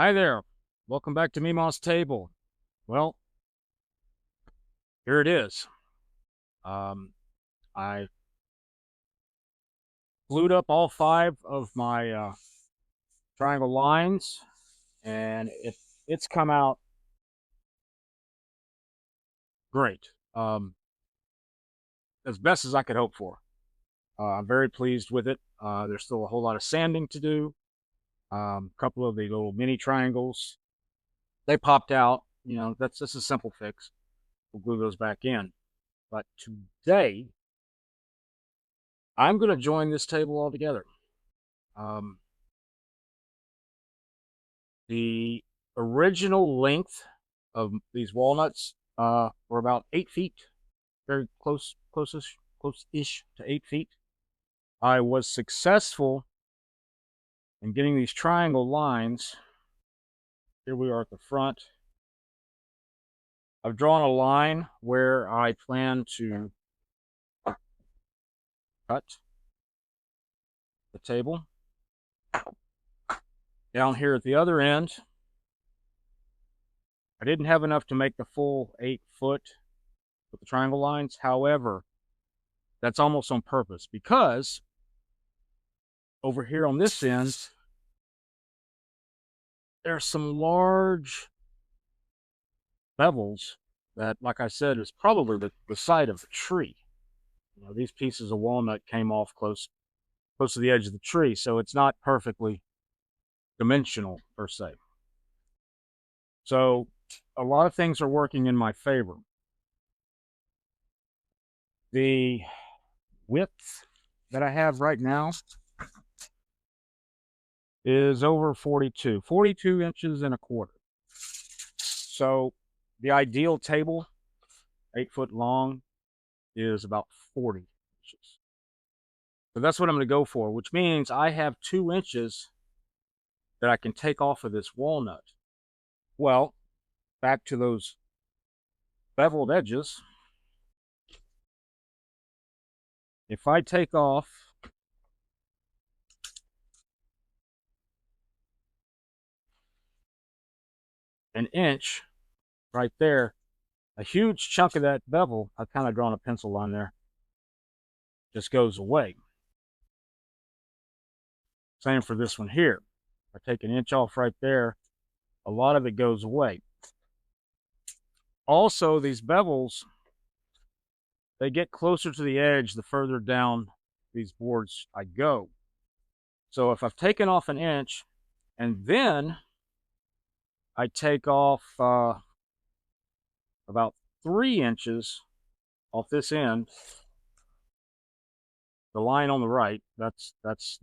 Hi there. Welcome back to Memaw's table. Well, here it is. Um, I glued up all 5 of my triangle lines, and it's come out great. As best as I could hope for. I'm very pleased with it. There's still a whole lot of sanding to do. A couple of the little mini triangles, they popped out. You know, that's just a simple fix. We'll glue those back in. But today, I'm going to join this table all together. Um, the original length of these walnuts were about 8 feet, very close-ish to 8 feet. I was successful in getting these triangle lines. Here we are at the front. I've drawn a line where I plan to cut the table. Down here at the other end, I didn't have enough to make the full 8 foot with the triangle lines. However, that's almost on purpose because over here on this end, there's some large bevels that, like I said, is probably the side of the tree. You know, these pieces of walnut came off close to the edge of the tree, so it's not perfectly dimensional per se. So a lot of things are working in my favor. The width that I have right now is over 42 inches and a quarter. So the ideal table, 8 foot long, is about 40 inches. So that's what I'm going to go for, which means I have 2 inches that I can take off of this walnut. Well, back to those beveled edges. If I take off an inch right there, a huge chunk of that bevel, I've kind of drawn a pencil line there, just goes away. Same for this one here. If I take an inch off right there, a lot of it goes away. Also, these bevels, they get closer to the edge the further down these boards I go. So if I've taken off an inch and then I take off about 3 inches off this end, the line on the right, that's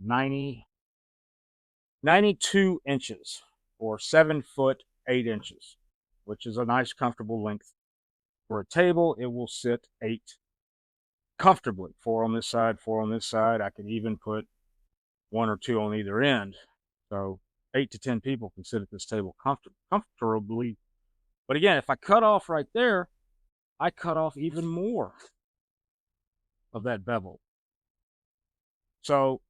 92 inches, or 7 foot 8 inches, which is a nice comfortable length for a table. It will sit 8 comfortably, 4 on this side, 4 on this side. I can even put 1 or 2 on either end. So 8 to 10 people can sit at this table comfortably. But again, if I cut off right there, I cut off even more of that bevel. So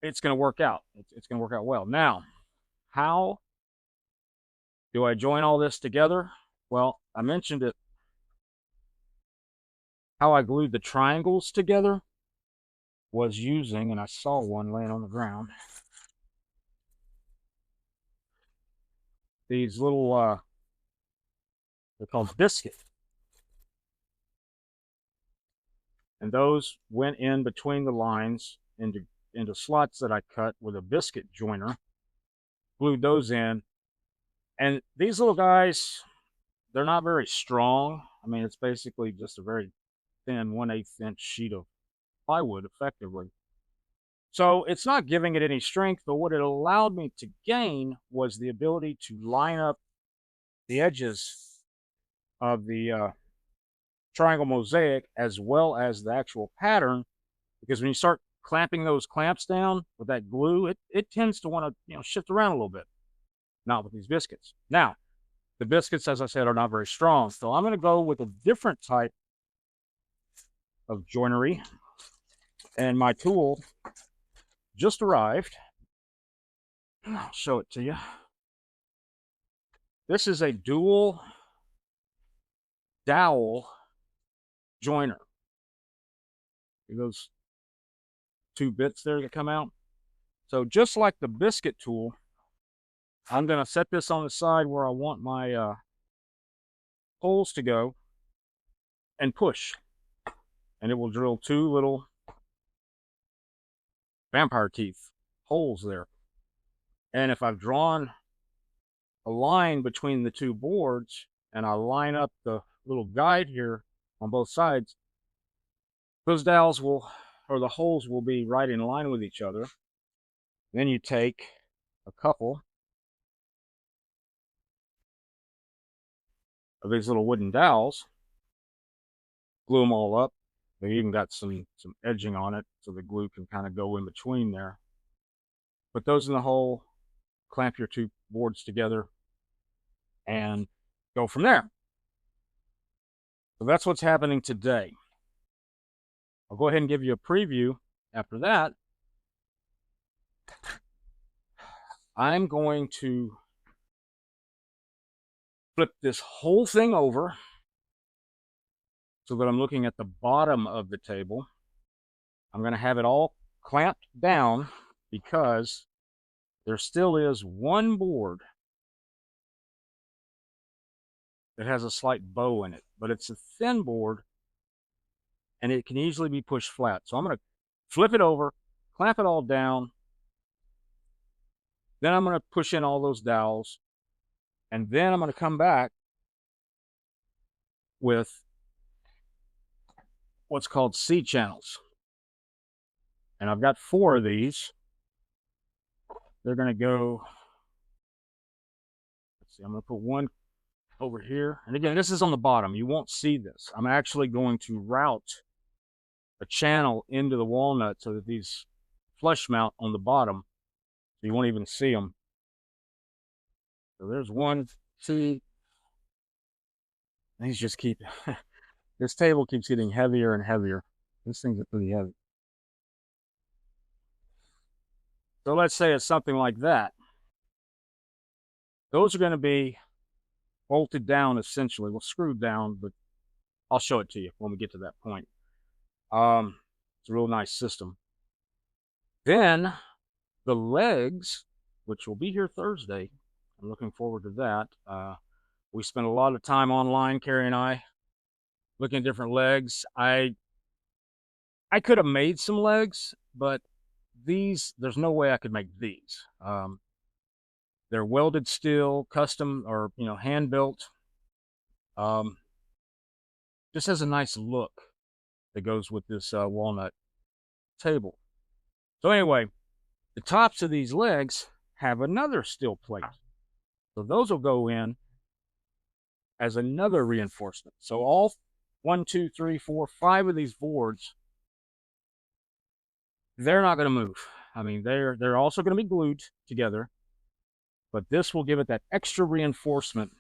it's going to work out. It's going to work out well. Now, how do I join all this together? Well, I mentioned it, how I glued the triangles together was using, and I saw one laying on the ground, these little, they're called biscuit. And those went in between the lines into slots that I cut with a biscuit joiner, glued those in. And these little guys, they're not very strong. I mean, it's basically just a very thin 1/8 inch sheet of plywood, effectively. So it's not giving it any strength, but what it allowed me to gain was the ability to line up the edges of the triangle mosaic as well as the actual pattern, because when you start clamping those clamps down with that glue, it tends to want to shift around a little bit. Not with these biscuits. Now, the biscuits, as I said, are not very strong, so I'm going to go with a different type of joinery, and my tool just arrived. I'll show it to you. This is a dual dowel joiner. Those two bits there that come out. So just like the biscuit tool, I'm going to set this on the side where I want my holes to go and push. And it will drill two little vampire teeth holes there. And if I've drawn a line between the two boards and I line up the little guide here on both sides, those dowels will, or the holes will be right in line with each other. Then you take a couple of these little wooden dowels, glue them all up. They even got some edging on it so the glue can kind of go in between there. Put those in the hole, clamp your two boards together, and go from there. So that's what's happening today. I'll go ahead and give you a preview after that. I'm going to flip this whole thing over so that I'm looking at the bottom of the table. I'm going to have it all clamped down because there still is one board that has a slight bow in it, but it's a thin board and it can easily be pushed flat. So I'm going to flip it over, clamp it all down. Then I'm going to push in all those dowels, and then I'm going to come back with what's called C channels. And I've got 4 of these. They're going to go, let's see, I'm going to put one over here. And again, this is on the bottom. You won't see this. I'm actually going to route a channel into the walnut so that these flush mount on the bottom. So you won't even see them. So there's 1, 2. These just keep, this table keeps getting heavier and heavier. These things are pretty heavy. So let's say it's something like that. Those are going to be bolted down essentially, well, screwed down, but I'll show it to you when we get to that point. It's a real nice system. Then the legs, which will be here Thursday, I'm looking forward to that. We spent a lot of time online, Carrie and I, looking at different legs. I could have made some legs, but these, there's no way I could make these. They're welded steel, custom, or hand built. Just has a nice look that goes with this walnut table. So anyway, the tops of these legs have another steel plate. So those will go in as another reinforcement. So all 1, 2, 3, 4, 5 of these boards, they're not going to move. I mean, they're also going to be glued together, but this will give it that extra reinforcement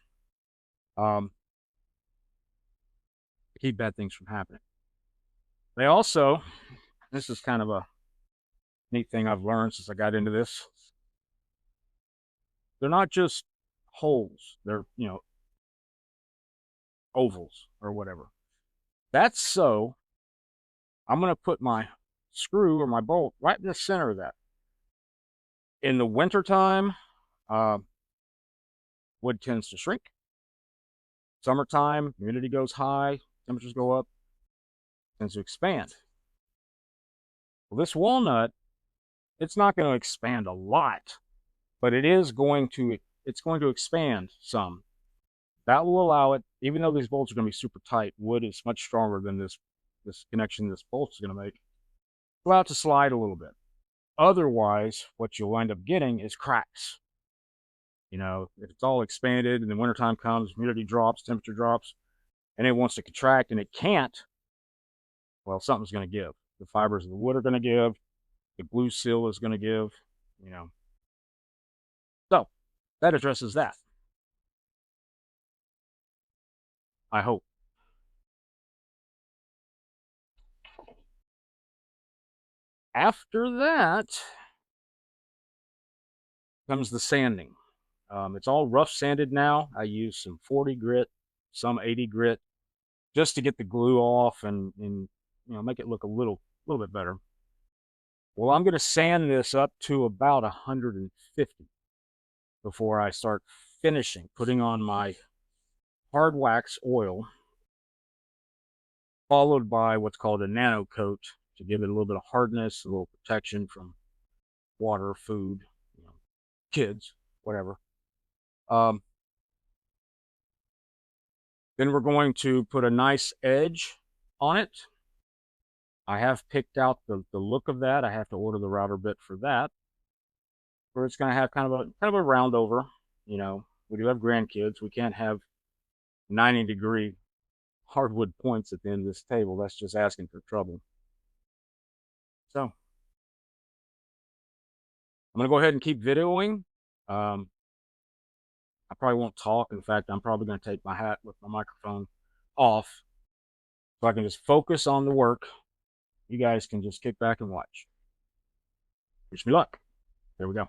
to keep bad things from happening. They also, this is kind of a neat thing I've learned since I got into this. They're not just holes. They're, ovals or whatever. That's so I'm going to put my screw or my bolt right in the center of that. In the wintertime, wood tends to shrink. Summertime, humidity goes high, temperatures go up, tends to expand. Well, this walnut, it's not going to expand a lot, but it's going to expand some. That will allow it, even though these bolts are going to be super tight, wood is much stronger than this connection this bolt is going to make, allow it to slide a little bit. Otherwise, what you'll end up getting is cracks. If it's all expanded and the wintertime comes, humidity drops, temperature drops, and it wants to contract and it can't, well, something's going to give. The fibers of the wood are going to give. The glue seal is going to give, So that addresses that. I hope. After that, comes the sanding. It's all rough sanded now. I use some 40 grit, some 80 grit, just to get the glue off and make it look a little bit better. Well, I'm going to sand this up to about 150 before I start finishing, putting on my hard wax oil, followed by what's called a nano coat to give it a little bit of hardness, a little protection from water, food, kids, whatever. Then we're going to put a nice edge on it. I have picked out the look of that. I have to order the router bit for that, where it's going to have kind of a round over. We do have grandkids. We can't have 90-degree hardwood points at the end of this table. That's just asking for trouble. So I'm going to go ahead and keep videoing. I probably won't talk. In fact, I'm probably going to take my hat with my microphone off so I can just focus on the work. You guys can just kick back and watch. Wish me luck. There we go.